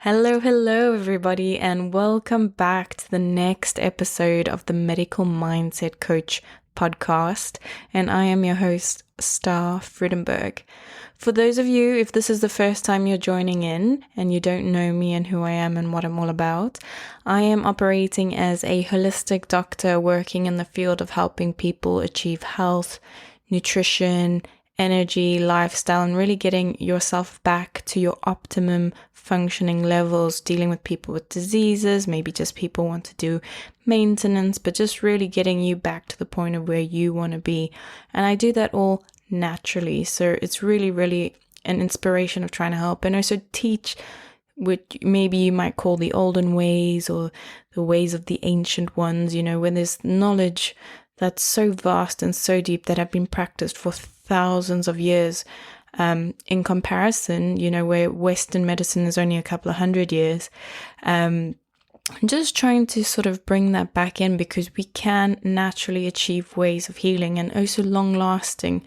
Hello, everybody, and welcome back to the next episode of the Medical Mindset Coach podcast. And I am your host, Star Freudenberg. For those of you, if this is the first time you're joining in and you don't know me and who I am and what I'm all about, I am operating as a holistic doctor working in the field of helping people achieve health, nutrition, energy, lifestyle, and really getting yourself back to your optimum functioning levels, dealing with people with diseases, maybe just people want to do maintenance, but just really getting you back to the point of where you want to be. And I do that all naturally. So it's really an inspiration of trying to help and also teach what maybe you might call the olden ways or the ways of the ancient ones, when there's knowledge that's so vast and so deep that have been practiced for thousands of years. In comparison, where Western medicine is only a couple of hundred years, just trying to sort of bring that back in because we can naturally achieve ways of healing and also long-lasting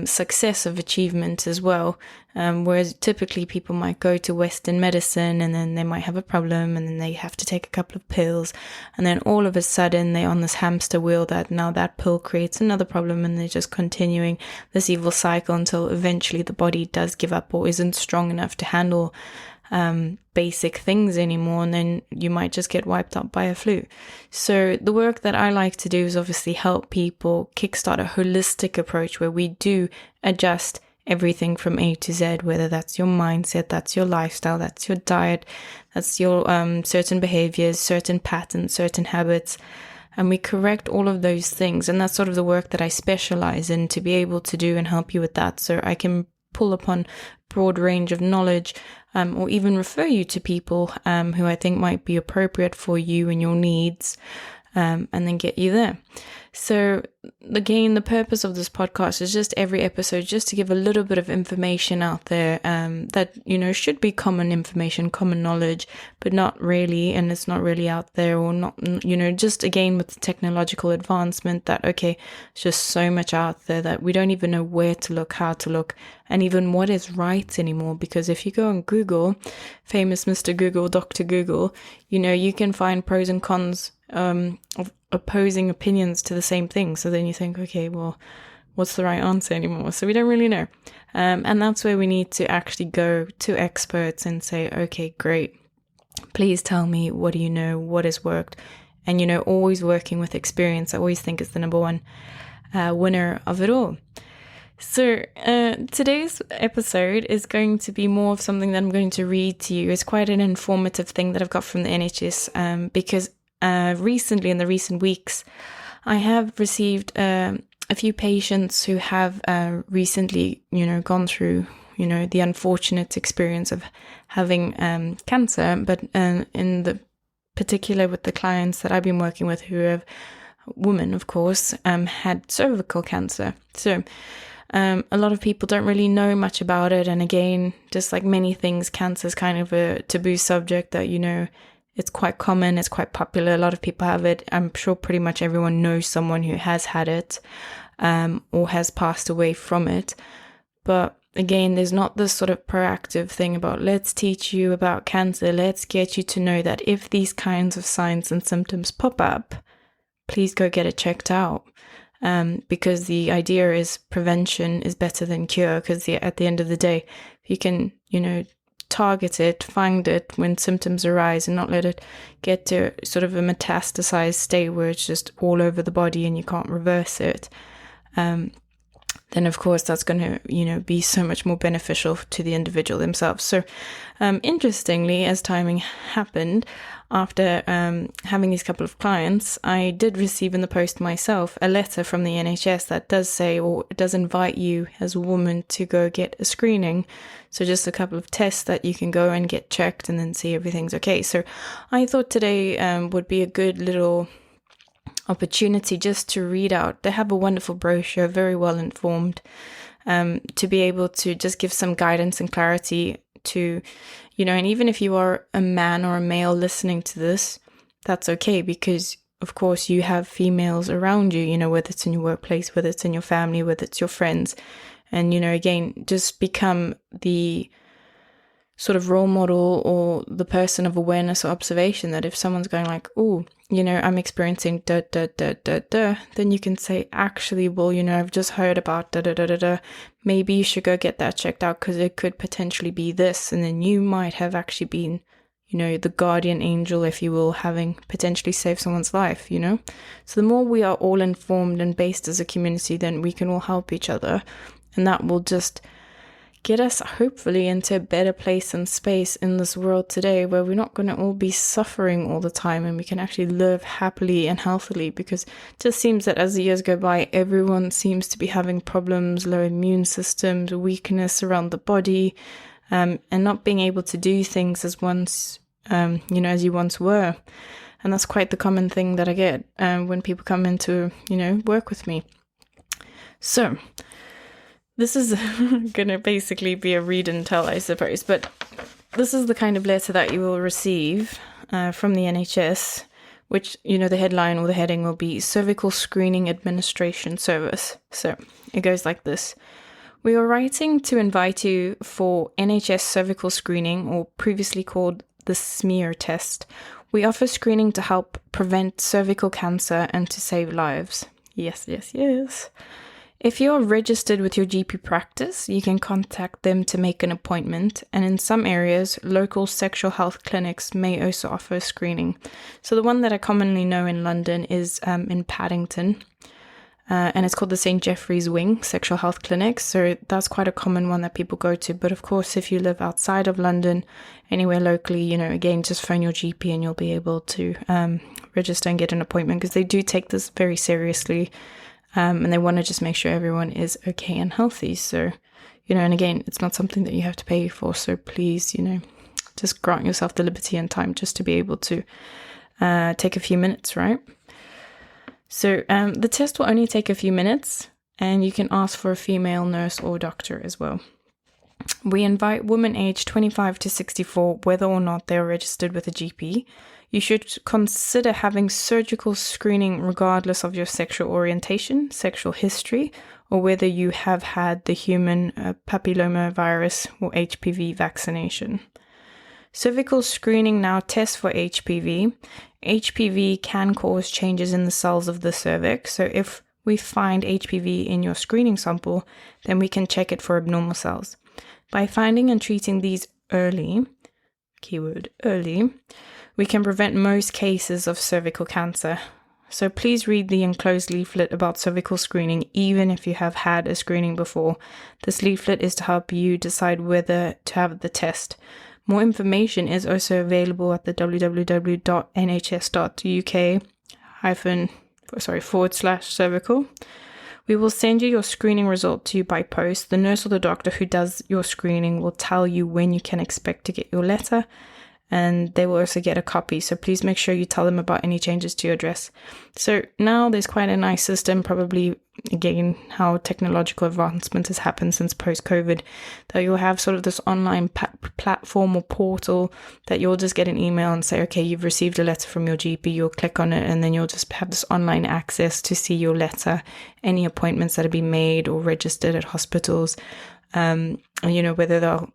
success of achievement as well. Whereas typically people might go to Western medicine and then they might have a problem and then they have to take a couple of pills. And then all of a sudden they're on this hamster wheel that now that pill creates another problem and they're just continuing this evil cycle until eventually the body does give up or isn't strong enough to handle basic things anymore, and then you might just get wiped out by a flu. So the work that I like to do is obviously help people kickstart a holistic approach where we do adjust everything from A to Z, whether that's your mindset, that's your lifestyle, that's your diet, that's your certain behaviors, certain patterns, certain habits. And we correct all of those things. And that's sort of the work that I specialize in to be able to do and help you with that. So I can pull upon broad range of knowledge or even refer you to people who I think might be appropriate for you and your needs and then get you there. So again, the purpose of this podcast is just every episode just to give a little bit of information out there that, should be common information, common knowledge, but not really, and it's not really out there or not, just again with the technological advancement that, okay, it's just so much out there that we don't even know where to look, how to look, and even what is right anymore. Because if you go on Google, famous Mr. Google, Dr. Google, you can find pros and cons of opposing opinions to the same thing. So then you think, okay, well, what's the right answer anymore? So we don't really know. And that's where we need to actually go to experts and say, okay, great. Please tell me, what do you know? What has worked? And, always working with experience, I always think is the number one winner of it all. So today's episode is going to be more of something that I'm going to read to you. It's quite an informative thing that I've got from the NHS because recently, in the recent weeks, I have received a few patients who have recently, gone through, the unfortunate experience of having cancer. But in the particular with the clients that I've been working with who have, women, of course, had cervical cancer. So a lot of people don't really know much about it. And again, just like many things, cancer is kind of a taboo subject that, it's quite common, it's quite popular. A lot of people have it. I'm sure pretty much everyone knows someone who has had it or has passed away from it. But again, there's not this sort of proactive thing about let's teach you about cancer. Let's get you to know that if these kinds of signs and symptoms pop up, please go get it checked out. Because the idea is prevention is better than cure, because at the end of the day, you can, target it, find it when symptoms arise and not let it get to sort of a metastasized state where it's just all over the body and you can't reverse it. Then of course that's going to, be so much more beneficial to the individual themselves. So interestingly, as timing happened, after having these couple of clients, I did receive in the post myself a letter from the NHS that does say, or does invite you as a woman to go get a screening. So just a couple of tests that you can go and get checked and then see everything's okay. So I thought today would be a good little opportunity just to read out. They have a wonderful brochure, very well informed, to be able to just give some guidance and clarity to, and even if you are a man or a male listening to this, that's okay, because of course you have females around you, whether it's in your workplace, whether it's in your family, whether it's your friends. And, again, just become the sort of role model or the person of awareness or observation, that if someone's going like, oh, I'm experiencing da da da da da, then you can say, actually, well, I've just heard about da da da da da. Maybe you should go get that checked out because it could potentially be this. And then you might have actually been, the guardian angel, if you will, having potentially saved someone's life, So the more we are all informed and based as a community, then we can all help each other. And that will just get us hopefully into a better place and space in this world today, where we're not going to all be suffering all the time, and we can actually live happily and healthily, because it just seems that as the years go by, everyone seems to be having problems, low immune systems, weakness around the body, and not being able to do things as once, as you once were. And that's quite the common thing that I get when people come in to, work with me. So this is going to basically be a read and tell, I suppose, but this is the kind of letter that you will receive from the NHS, which, the headline or the heading will be Cervical Screening Administration Service. So it goes like this. We are writing to invite you for NHS cervical screening, or previously called the smear test. We offer screening to help prevent cervical cancer and to save lives. Yes, yes, yes. If you're registered with your GP practice, you can contact them to make an appointment. And in some areas, local sexual health clinics may also offer screening. So the one that I commonly know in London is in Paddington. And it's called the St. Geoffrey's Wing Sexual Health Clinic. So that's quite a common one that people go to. But of course, if you live outside of London, anywhere locally, again, just phone your GP and you'll be able to register and get an appointment, because they do take this very seriously. And they want to just make sure everyone is okay and healthy. So, and again, it's not something that you have to pay for. So please, just grant yourself the liberty and time just to be able to take a few minutes, right? So the test will only take a few minutes, and you can ask for a female nurse or doctor as well. We invite women aged 25 to 64, whether or not they are registered with a GP. You should consider having surgical screening regardless of your sexual orientation, sexual history, or whether you have had the human papillomavirus or HPV vaccination. Cervical screening now tests for HPV. HPV can cause changes in the cells of the cervix. So if we find HPV in your screening sample, then we can check it for abnormal cells. By finding and treating these early, keyword early, we can prevent most cases of cervical cancer. So please read the enclosed leaflet about cervical screening, even if you have had a screening before. This leaflet is to help you decide whether to have the test. More information is also available at the www.nhs.uk/cervical. We will send you your screening result to you by post. The nurse or the doctor who does your screening will tell you when you can expect to get your letter, and they will also get a copy. So please make sure you tell them about any changes to your address. So now there's quite a nice system, probably again how technological advancement has happened since post-COVID, that you'll have sort of this online platform or portal that you'll just get an email and say, okay, you've received a letter from your GP. You'll click on it, and then you'll just have this online access to see your letter, any appointments that have been made or registered at hospitals, whether they'll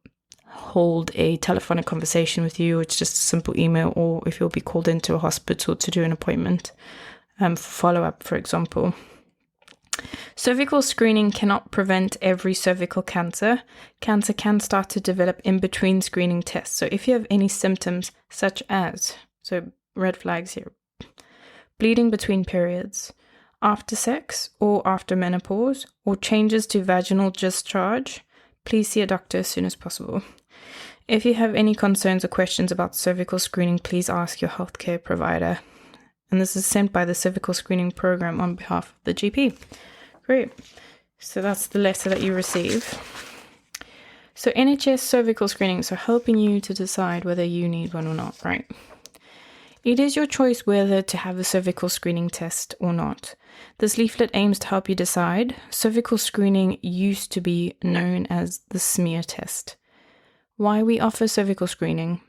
hold a telephonic conversation with you, or it's just a simple email, or if you'll be called into a hospital to do an appointment for follow-up, for example. Cervical screening cannot prevent every cervical cancer. Cancer can start to develop in between screening tests. So if you have any symptoms such as, so red flags here, bleeding between periods, after sex or after menopause, or changes to vaginal discharge, please see a doctor as soon as possible. If you have any concerns or questions about cervical screening, please ask your healthcare provider. And this is sent by the Cervical Screening Program on behalf of the GP. Great. So that's the letter that you receive. So NHS cervical screening, so helping you to decide whether you need one or not, right? It is your choice whether to have a cervical screening test or not. This leaflet aims to help you decide. Cervical screening used to be known as the smear test. Why we offer cervical screening?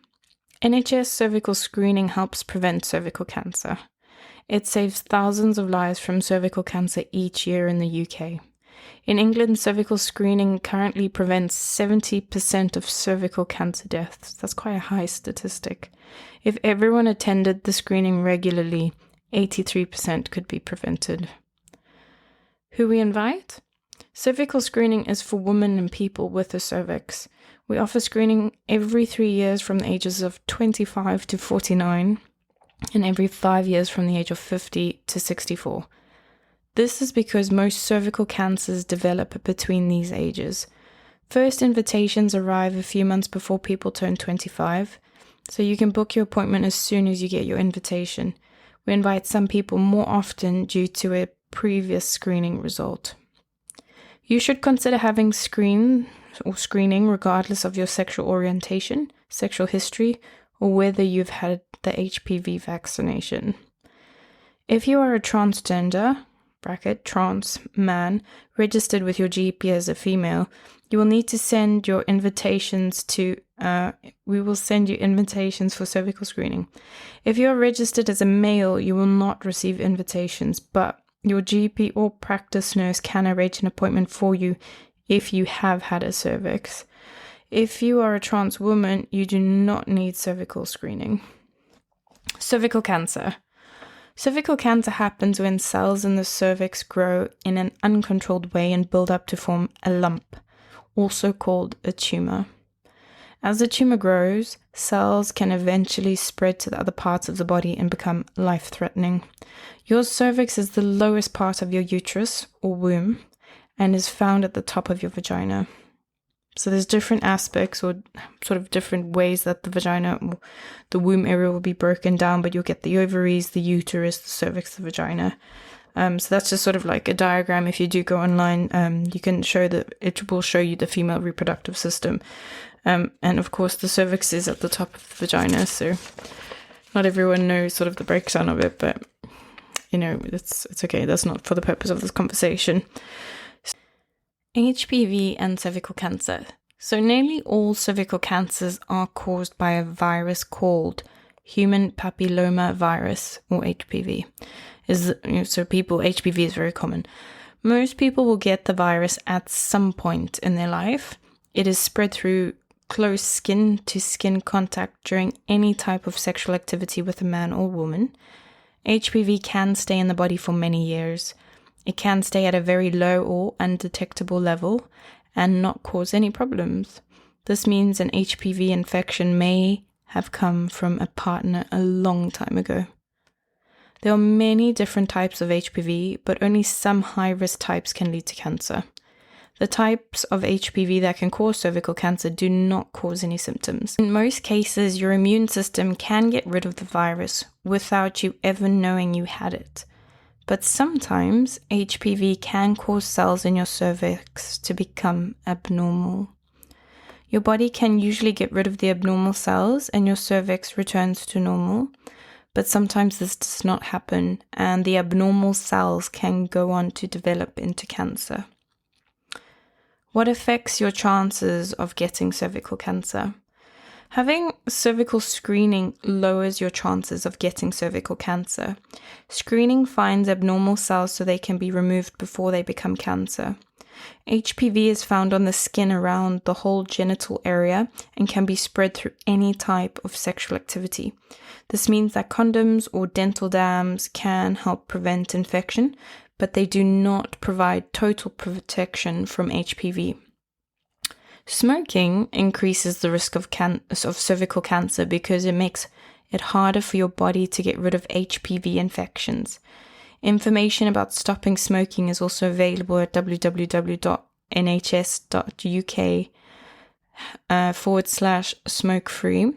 NHS cervical screening helps prevent cervical cancer. It saves thousands of lives from cervical cancer each year in the UK. In England, cervical screening currently prevents 70% of cervical cancer deaths. That's quite a high statistic. If everyone attended the screening regularly, 83% could be prevented. Who we invite? Cervical screening is for women and people with a cervix. We offer screening every 3 years from the ages of 25 to 49 and every 5 years from the age of 50 to 64. This is because most cervical cancers develop between these ages. First invitations arrive a few months before people turn 25, so you can book your appointment as soon as you get your invitation. We invite some people more often due to a previous screening result. You should consider having screening regardless of your sexual orientation, sexual history, or whether you've had the HPV vaccination. If you are a transgender, trans man, registered with your GP as a female, you will need to send your invitations we will send you invitations for cervical screening. If you are registered as a male, you will not receive invitations, but your GP or practice nurse can arrange an appointment for you if you have had a cervix. If you are a trans woman, you do not need cervical screening. Cervical cancer. Cervical cancer happens when cells in the cervix grow in an uncontrolled way and build up to form a lump, also called a tumor. As the tumor grows, cells can eventually spread to the other parts of the body and become life-threatening. Your cervix is the lowest part of your uterus or womb and is found at the top of your vagina. So there's different aspects or sort of different ways that the vagina, the womb area will be broken down, but you'll get the ovaries, the uterus, the cervix, the vagina. So that's just sort of like a diagram. If you do go online, you can it will show you the female reproductive system. And of course the cervix is at the top of the vagina, so not everyone knows sort of the breakdown of it, but it's okay. That's not for the purpose of this conversation. HPV and cervical cancer. So nearly all cervical cancers are caused by a virus called human papilloma virus, or HPV. HPV is very common. Most people will get the virus at some point in their life. It is spread through close skin-to-skin contact during any type of sexual activity with a man or woman. HPV can stay in the body for many years. It can stay at a very low or undetectable level and not cause any problems. This means an HPV infection may have come from a partner a long time ago. There are many different types of HPV, but only some high-risk types can lead to cancer. The types of HPV that can cause cervical cancer do not cause any symptoms. In most cases, your immune system can get rid of the virus without you ever knowing you had it. But sometimes HPV can cause cells in your cervix to become abnormal. Your body can usually get rid of the abnormal cells and your cervix returns to normal, but sometimes this does not happen and the abnormal cells can go on to develop into cancer. What affects your chances of getting cervical cancer? Having cervical screening lowers your chances of getting cervical cancer. Screening finds abnormal cells so they can be removed before they become cancer. HPV is found on the skin around the whole genital area and can be spread through any type of sexual activity. This means that condoms or dental dams can help prevent infection, but they do not provide total protection from HPV. Smoking increases the risk of cervical cancer because it makes it harder for your body to get rid of HPV infections. Information about stopping smoking is also available at www.nhs.uk/smoke-free.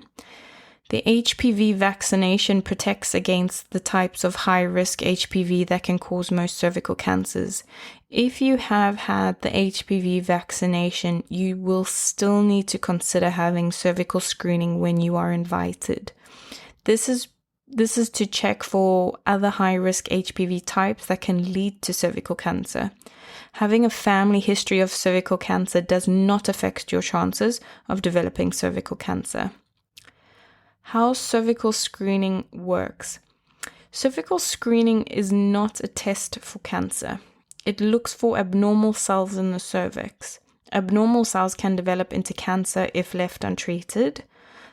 The HPV vaccination protects against the types of high-risk HPV that can cause most cervical cancers. If you have had the HPV vaccination, you will still need to consider having cervical screening when you are invited. This is to check for other high-risk HPV types that can lead to cervical cancer. Having a family history of cervical cancer does not affect your chances of developing cervical cancer. How cervical screening works. Cervical screening is not a test for cancer. It looks for abnormal cells in the cervix. Abnormal cells can develop into cancer if left untreated.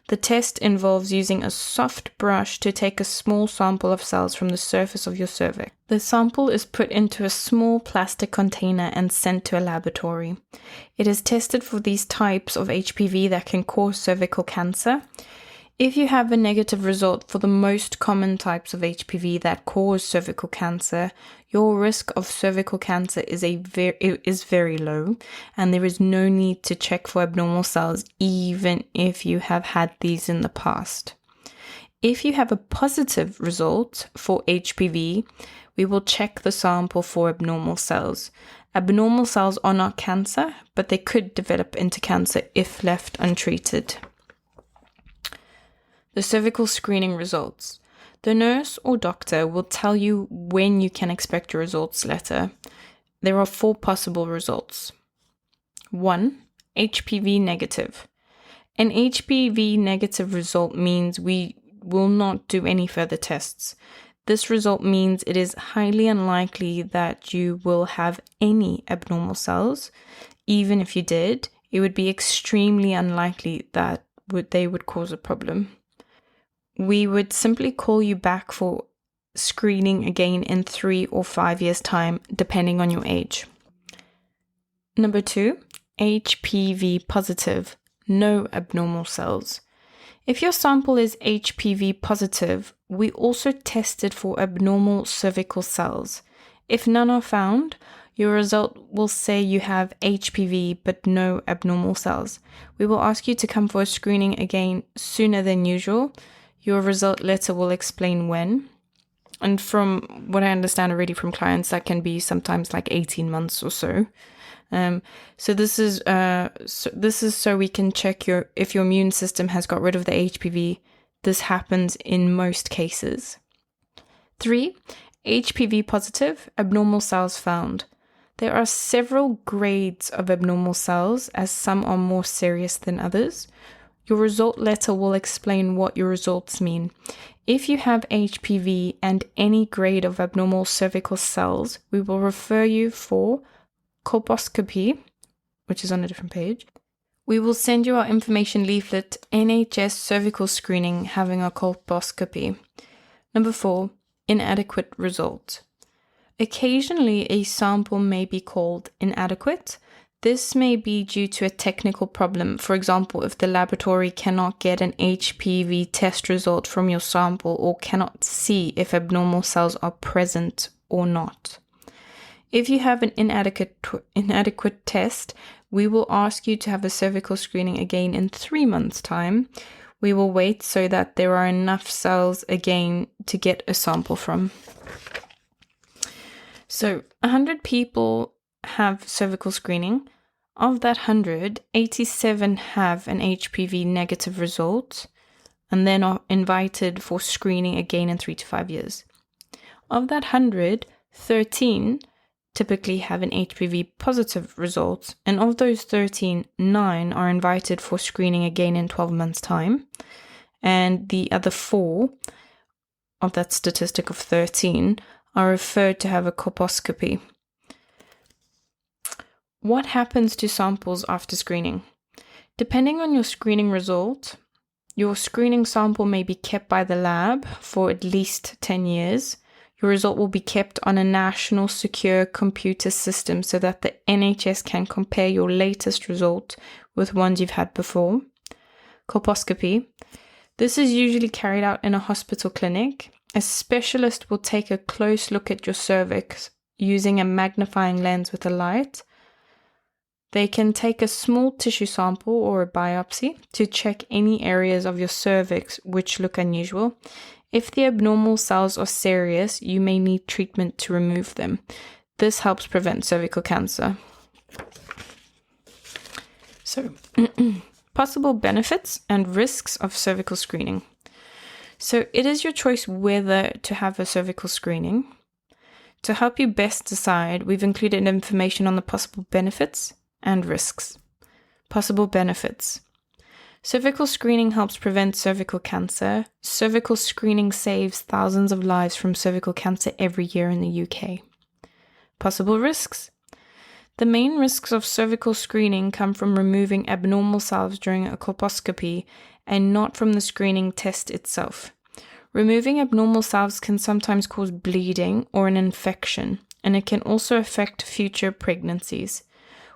The test involves using a soft brush to take a small sample of cells from the surface of your cervix. The sample is put into a small plastic container and sent to a laboratory. It is tested for these types of HPV that can cause cervical cancer. If you have a negative result for the most common types of HPV that cause cervical cancer, your risk of cervical cancer is very low, and there is no need to check for abnormal cells even if you have had these in the past. If you have a positive result for HPV, we will check the sample for abnormal cells. Abnormal cells are not cancer, but they could develop into cancer if left untreated. The cervical screening results. The nurse or doctor will tell you when you can expect your results letter. There are 4 possible results. 1. HPV negative. An HPV negative result means we will not do any further tests. This result means it is highly unlikely that you will have any abnormal cells. Even if you did, it would be extremely unlikely that they would cause a problem. We would simply call you back for screening again in 3 or 5 years' time, depending on your age. Number 2, HPV positive, no abnormal cells. If your sample is HPV positive, we also tested for abnormal cervical cells. If none are found, your result will say you have HPV but no abnormal cells. We will ask you to come for a screening again sooner than usual. Your result letter will explain when. And from what I understand already from clients, that can be sometimes like 18 months or so. So this is so we can check if your immune system has got rid of the HPV. This happens in most cases. 3. HPV positive, abnormal cells found. There are several grades of abnormal cells, as some are more serious than others. Your result letter will explain what your results mean. If you have HPV and any grade of abnormal cervical cells, we will refer you for colposcopy, which is on a different page. We will send you our information leaflet, NHS cervical screening, having a colposcopy. Number 4, inadequate result. Occasionally, a sample may be called inadequate. This may be due to a technical problem. For example, if the laboratory cannot get an HPV test result from your sample or cannot see if abnormal cells are present or not. If you have an inadequate test, we will ask you to have a cervical screening again in 3 months' time. We will wait so that there are enough cells again to get a sample from. So 100 people have cervical screening. Of that 100, 87 have an HPV negative result and then are invited for screening again in 3 to 5 years. Of that 100, 13 typically have an HPV positive result, and of those 13, 9 are invited for screening again in 12 months' time, and the other 4 of that statistic of 13 are referred to have a colposcopy. What happens to samples after screening? Depending on your screening result, your screening sample may be kept by the lab for at least 10 years. Your result will be kept on a national secure computer system so that the NHS can compare your latest result with ones you've had before. Colposcopy. This is usually carried out in a hospital clinic. A specialist will take a close look at your cervix using a magnifying lens with a light. They can take a small tissue sample or a biopsy to check any areas of your cervix which look unusual. If the abnormal cells are serious, you may need treatment to remove them. This helps prevent cervical cancer. So, possible benefits and risks of cervical screening. So, it is your choice whether to have a cervical screening. To help you best decide, we've included information on the possible benefits and risks. Possible benefits. Cervical screening helps prevent cervical cancer. Cervical screening saves thousands of lives from cervical cancer every year in the UK. Possible risks. The main risks of cervical screening come from removing abnormal cells during a colposcopy and not from the screening test itself. Removing abnormal cells can sometimes cause bleeding or an infection, and it can also affect future pregnancies.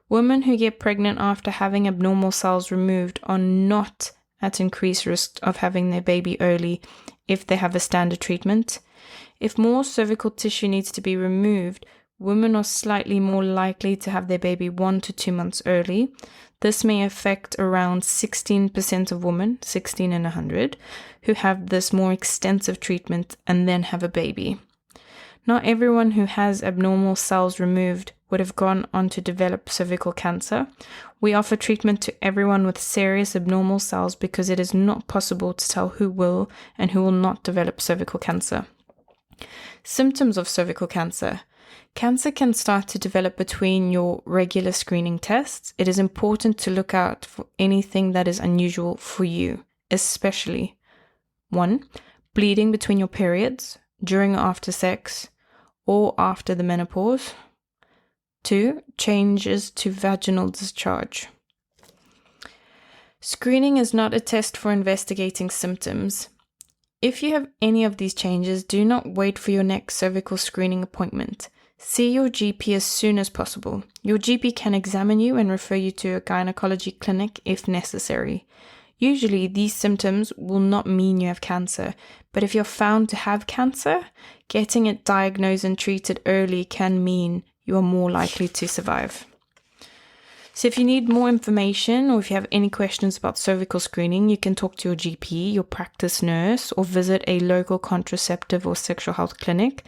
Women who get pregnant after having abnormal cells removed are not at increased risk of having their baby early if they have a standard treatment. If more cervical tissue needs to be removed, women are slightly more likely to have their baby 1 to 2 months early. This may affect around 16% of women, 16 in 100, who have this more extensive treatment and then have a baby. Not everyone who has abnormal cells removed would have gone on to develop cervical cancer. We offer treatment to everyone with serious abnormal cells because it is not possible to tell who will and who will not develop cervical cancer. Symptoms of cervical cancer. Cancer can start to develop between your regular screening tests. It is important to look out for anything that is unusual for you, especially 1. Bleeding between your periods, during or after sex, or after the menopause. 2. Changes to vaginal discharge. Screening is not a test for investigating symptoms. If you have any of these changes, do not wait for your next cervical screening appointment. See your GP as soon as possible. Your GP can examine you and refer you to a gynecology clinic if necessary. Usually, these symptoms will not mean you have cancer, but if you're found to have cancer, getting it diagnosed and treated early can mean you are more likely to survive. So if you need more information or if you have any questions about cervical screening, you can talk to your GP, your practice nurse, or visit a local contraceptive or sexual health clinic.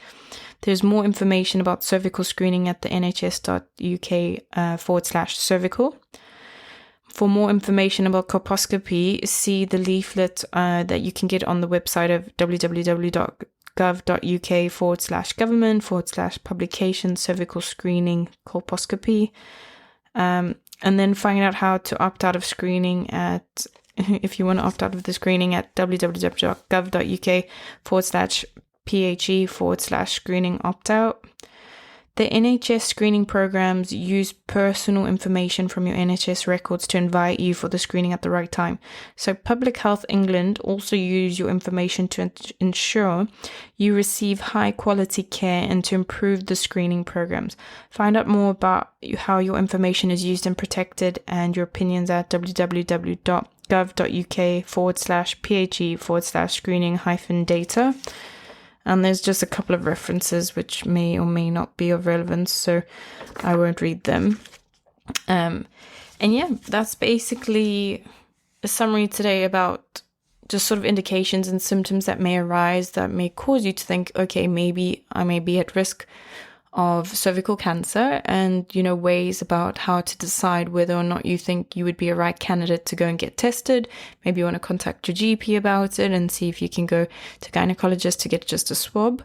There's more information about cervical screening at the nhs.uk/cervical. For more information about colposcopy, see the leaflet that you can get on the website of www.gov.uk/government/publication cervical screening colposcopy. And then find out how to opt out of screening if you want to opt out of the screening at www.gov.uk/PHE/screening opt-out. The NHS screening programs use personal information from your NHS records to invite you for the screening at the right time. So Public Health England also use your information to ensure you receive high quality care and to improve the screening programs. Find out more about how your information is used and protected and your opinions at www.gov.uk/PHE/screening-data. And there's just a couple of references which may or may not be of relevance, so I won't read them. And yeah, that's basically a summary today about just sort of indications and symptoms that may arise that may cause you to think, okay, maybe I may be at risk of cervical cancer, and, you know, ways about how to decide whether or not you think you would be a right candidate to go and get tested. Maybe you want to contact your GP about it and see if you can go to gynecologist to get just a swab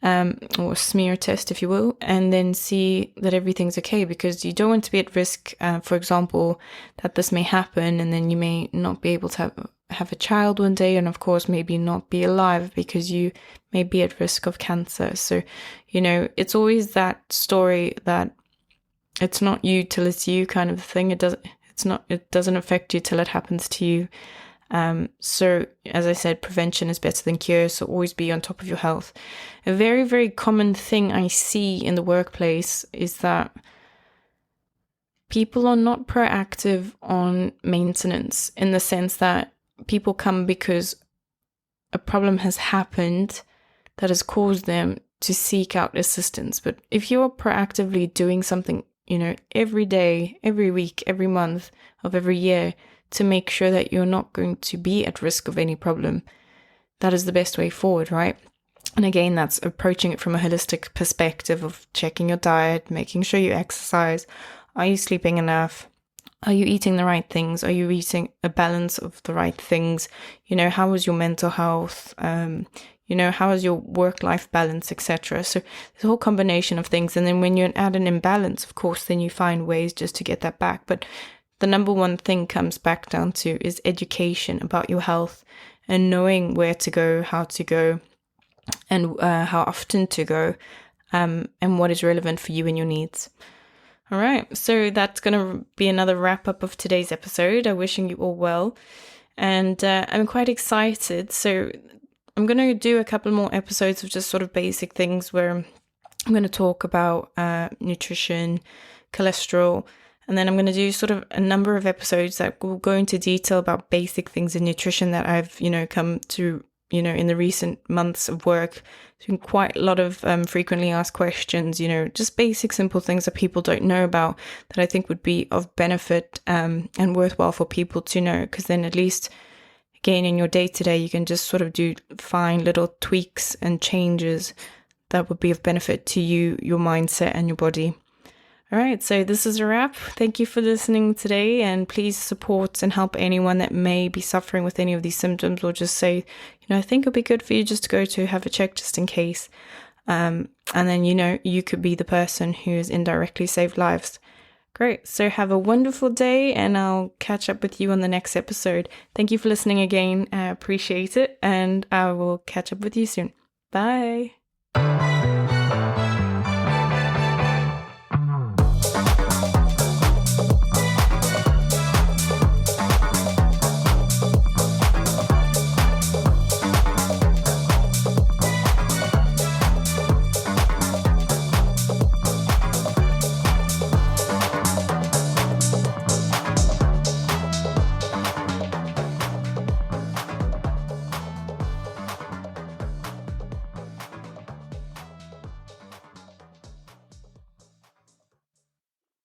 or smear test, if you will, and then see that everything's okay, because you don't want to be at risk, for example, that this may happen and then you may not be able to have a child one day, and of course maybe not be alive because you may be at risk of cancer. So, you know, it's always that story that it's not you till it's you kind of thing. It doesn't affect you till it happens to you. So as I said, prevention is better than cure, so always be on top of your health. A very, very common thing I see in the workplace is that people are not proactive on maintenance, in the sense that people come because a problem has happened that has caused them to seek out assistance. But if you're proactively doing something, you know, every day, every week, every month of every year to make sure that you're not going to be at risk of any problem, that is the best way forward, right? And again, that's approaching it from a holistic perspective of checking your diet, making sure you exercise. Are you sleeping enough? Are you eating the right things? Are you eating a balance of the right things? You know, how is your mental health? You know, how is your work-life balance, etc. So there's a whole combination of things. And then when you're at an imbalance, of course, then you find ways just to get that back. But the number one thing comes back down to is education about your health and knowing where to go, how to go, and how often to go. and what is relevant for you and your needs. All right, so that's going to be another wrap up of today's episode. I'm wishing you all well, and I'm quite excited. So I'm going to do a couple more episodes of just sort of basic things where I'm going to talk about nutrition, cholesterol, and then I'm going to do sort of a number of episodes that will go into detail about basic things in nutrition that I've, come to, in the recent months of work. There's been quite a lot of frequently asked questions, just basic, simple things that people don't know about that I think would be of benefit and worthwhile for people to know, because then at least, again, in your day-to-day, you can just sort of find little tweaks and changes that would be of benefit to you, your mindset and your body. All right, so this is a wrap. Thank you for listening today, and please support and help anyone that may be suffering with any of these symptoms, or just say, I think it'd be good for you just to go to have a check just in case. And then, you could be the person who has indirectly saved lives. Great. So have a wonderful day, and I'll catch up with you on the next episode. Thank you for listening again. I appreciate it, and I will catch up with you soon. Bye.